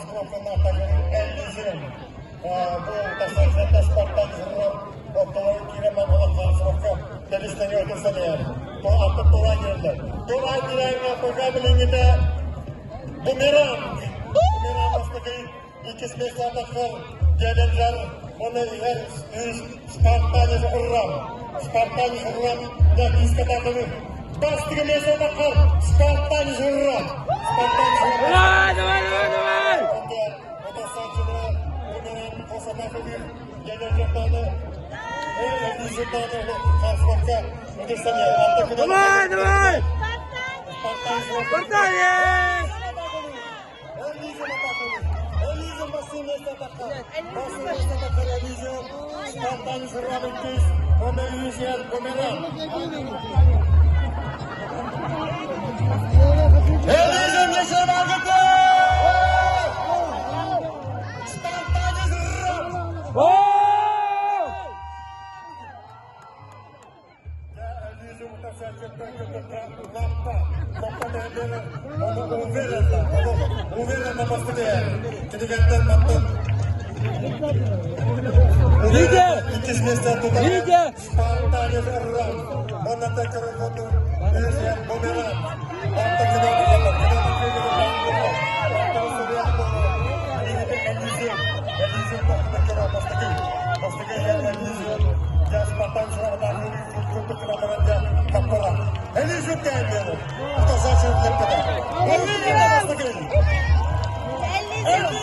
Сколько атака Элизин. Bu tasarrufta sporttan zırhlar ortalığı giremem olan karşılıklı gelişleri ötesene. Bu artık doğa girdiler. Doğa girerine programılığında bumerang. Bumerang aslında ikisi mesafe gelenler onu her Sparta'yı zırhlar. Sparta'yı zırhlar da diskatörü. Bastığı mesafe kal. Sparta'yı zırhlar. Sparta'yı zırhlar. Давай! O da saçını bumerang kosamakı geleceklerinde Elizin karşılıklı ötesene. Давай! Sparta'yı Спартанец! Elizin basın mesafe basın mesafe Elizin Sparta'yı zırhlar etmiş. Elizin bumerang. Elizin yeşil vakıtı! Sparta'yı zırhlar! Elizin mutasakirten kötüten lampa. Lampa nedir? Onu uverirler. Onu uverirler bastı diye. Gidiverden baktım. Liga! İkiz mesle tutan. Liga! Sparta'yı zırhlar. Ona da kırıldı. Elizin bumerang. Lampa gidiverler. Elizin bakımda kıra bastı. Bastı ki Elizin. Ya Sparta'yı zırhlar. Elizin gelmiyor. Bu da saçını tepkide. Elizin bastı ki. Elizin